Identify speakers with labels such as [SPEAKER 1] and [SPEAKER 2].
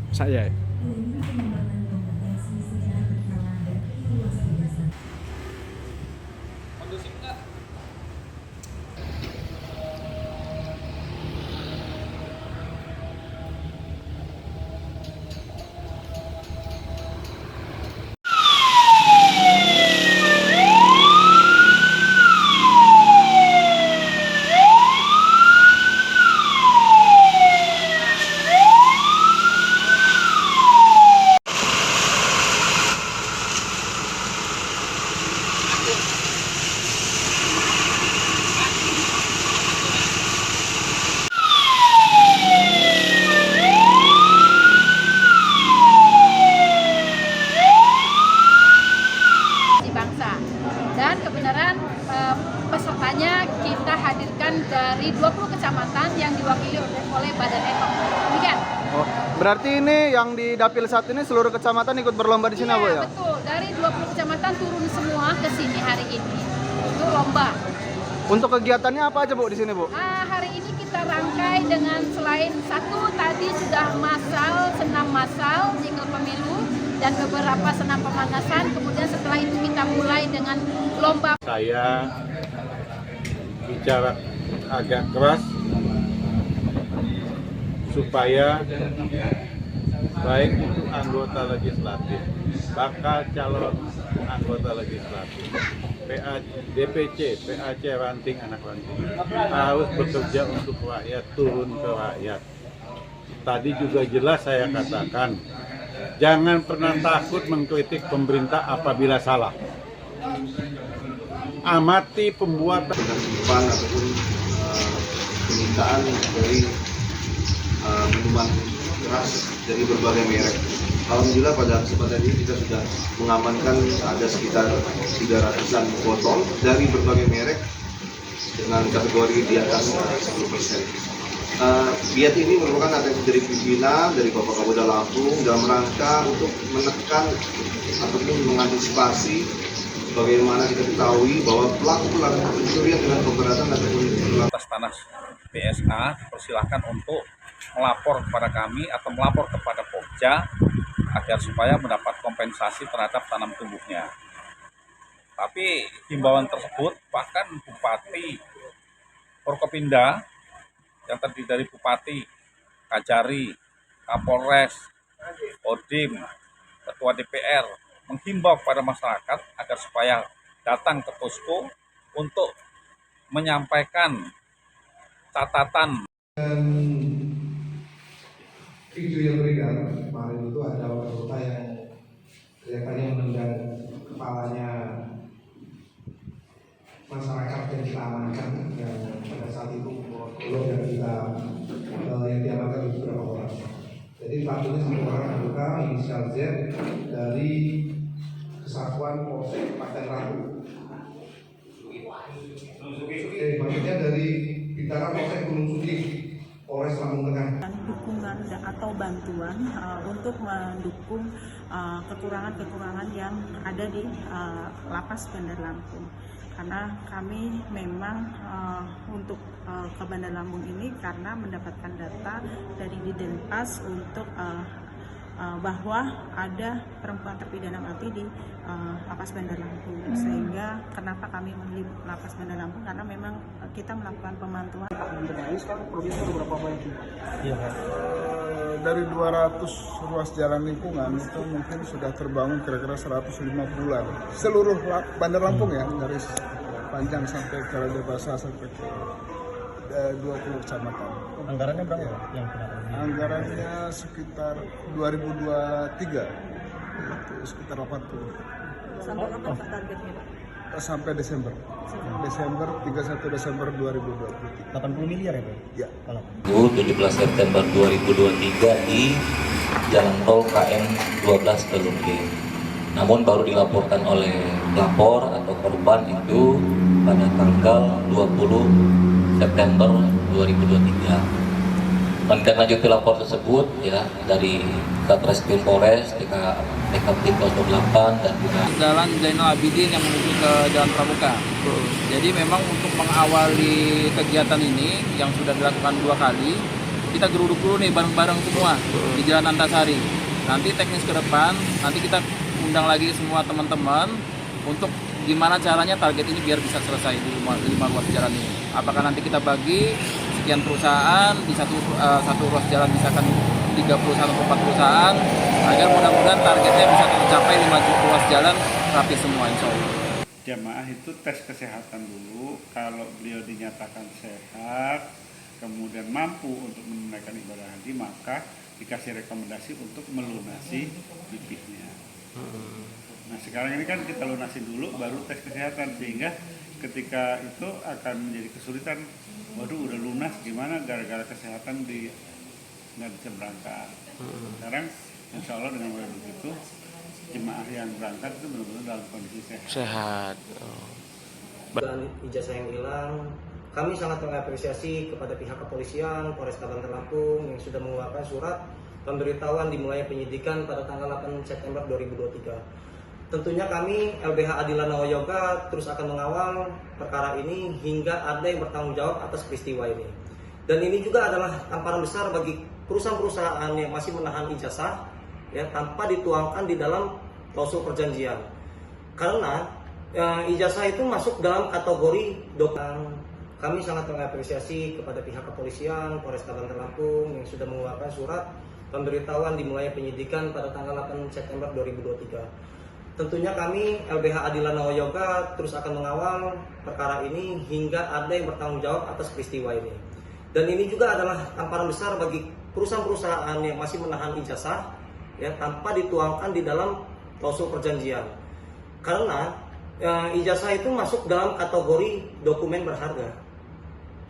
[SPEAKER 1] Saya.
[SPEAKER 2] Kondusif nggak?
[SPEAKER 3] Bangsa dan kebenaran pesertanya kita hadirkan dari 20 kecamatan yang diwakili oleh Badan Ekom. Demikian.
[SPEAKER 1] Oh, berarti ini yang di Dapil 1 ini seluruh kecamatan ikut berlomba di sini, Bu ya?
[SPEAKER 3] Betul. Dari 20 kecamatan turun semua ke sini hari ini. Itu lomba.
[SPEAKER 1] Untuk kegiatannya apa aja, Bu, di sini, Bu?
[SPEAKER 3] Hari ini kita rangkai dengan selain satu tadi sudah senam massal jingle pemilu dan beberapa senam pemanasan. Kemudian setelah itu kita mulai dengan lomba.
[SPEAKER 4] Saya bicara agak keras supaya baik itu anggota legislatif, bakal calon anggota legislatif, DPC, PAC ranting anak ranting harus bekerja untuk rakyat, turun ke rakyat. Tadi juga jelas saya katakan, jangan pernah takut mengkritik pemerintah apabila salah. Amati pembuatan
[SPEAKER 5] penertiban ataupun penyitaan dari minuman keras dari berbagai merek. Alhamdulillah pada kesempatan ini kita sudah mengamankan ada sekitar 300-an botol dari berbagai merek dengan kategori di atas 10%. Giat ini merupakan atensi dari pimpinan, dari Bapak Kapolda Lampung dalam rangka untuk menekan ataupun mengantisipasi bagaimana kita ketahui bahwa pelaku-pelaku pencurian dengan pemberatan ataupun
[SPEAKER 2] Atas tanah BSA dipersilahkan untuk melapor kepada kami atau melapor kepada Pokja agar supaya mendapat kompensasi terhadap tanam tumbuhnya. Tapi himbauan tersebut bahkan Bupati Forkopimda yang terdiri dari Bupati, Kajari, Kapolres, Kodim, Ketua DPR menghimbau kepada masyarakat agar supaya datang ke posko untuk menyampaikan catatan.
[SPEAKER 6] Video yang beredar kemarin itu ada anggota yang kelihatannya menendang kepalanya masyarakat yang kita amankan, yang pada saat itu golong dan kita yang diamankan beberapa orang. Jadi pelakunya satu orang anggota inisial Z dari Kesatuan Polsek Paten Ratu. Maksudnya dari Bintara Polsek Gunung Sugi, Polres Lampung Tengah.
[SPEAKER 7] Dukungan atau bantuan untuk mendukung kekurangan-kekurangan yang ada di Lapas Bandar Lampung. Karena kami memang untuk ke Bandar Lampung ini karena mendapatkan data dari Didenpas untuk bahwa ada perempuan terpidana mati di Lapas Bandar Lampung. Sehingga kenapa kami memilih Lapas Bandar Lampung, karena memang kita melakukan pemantauan.
[SPEAKER 8] Dari 200 ruas jalan lingkungan itu mungkin sudah terbangun kira-kira 150-an. Seluruh Bandar Lampung ya, dari panjang sampai ke Raja Basa sampai ke 20 kecamatan.
[SPEAKER 9] Anggarannya berapa yang kena?
[SPEAKER 8] Anggarannya sekitar 2023 itu sekitar 80.
[SPEAKER 7] Sampai kapan Pak targetnya, Pak?
[SPEAKER 8] Sampai Desember 31 Desember 2023.
[SPEAKER 9] 80 miliar ya, Pak?
[SPEAKER 8] Ya.
[SPEAKER 10] 17 September 2023 di Jalan Tol KM 12 Telungke. Namun baru dilaporkan oleh pelapor atau korban itu pada tanggal 20 September 2023. Menindaklanjuti lapor tersebut ya dari Satreskrim Polres, TKP 08 dan juga
[SPEAKER 2] Jalan Zainal Abidin yang menuju ke Jalan Pramuka. Jadi memang untuk mengawali kegiatan ini yang sudah dilakukan 2 kali, kita geruduk dulu nih bareng-bareng semua di Jalan Antasari. Nanti teknis ke depan, nanti kita undang lagi semua teman-teman untuk gimana caranya target ini biar bisa selesai di 5 ruas jalan ini. Apakah nanti kita bagi sekian perusahaan di satu ruas jalan, misalkan 3 perusahaan atau 4 perusahaan, agar mudah-mudahan targetnya bisa tercapai 5 ruas jalan rapi semua, insya Allah.
[SPEAKER 11] Jamaah itu tes kesehatan dulu, kalau beliau dinyatakan sehat, kemudian mampu untuk menunaikan ibadah haji, maka dikasih rekomendasi untuk melunasi bibitnya. Nah sekarang ini kan kita lunasin dulu, baru tes kesehatan, sehingga ketika itu akan menjadi kesulitan. Waduh udah lunas, gimana gara-gara kesehatan nggak bisa berangkat. Sekarang insya Allah dengan begitu, jemaah yang berangkat itu benar-benar dalam kondisi sehat.
[SPEAKER 9] Dan ijazah yang hilang, kami sangat mengapresiasi kepada pihak kepolisian Polresta Bantar Lampung yang sudah mengeluarkan surat pemberitahuan dimulainya penyidikan pada tanggal 8 September 2023. Tentunya kami LBH Adilana Yoga terus akan mengawal perkara ini hingga ada yang bertanggung jawab atas peristiwa ini. Dan ini juga adalah tamparan besar bagi perusahaan-perusahaan yang masih menahan ijazah ya tanpa dituangkan di dalam klausul perjanjian. Karena ijazah itu masuk dalam kategori dokumen. Kami sangat mengapresiasi kepada pihak kepolisian Polresta Bantar Lampung yang sudah mengeluarkan surat pemberitahuan dimulainya penyidikan pada tanggal 8 September 2023. Tentunya kami LBH Adilana Yoga terus akan mengawal perkara ini hingga ada yang bertanggung jawab atas peristiwa ini. Dan ini juga adalah tamparan besar bagi perusahaan-perusahaan yang masih menahan ijazah ya tanpa dituangkan di dalam klausul perjanjian. Karena ijazah itu masuk dalam kategori dokumen berharga.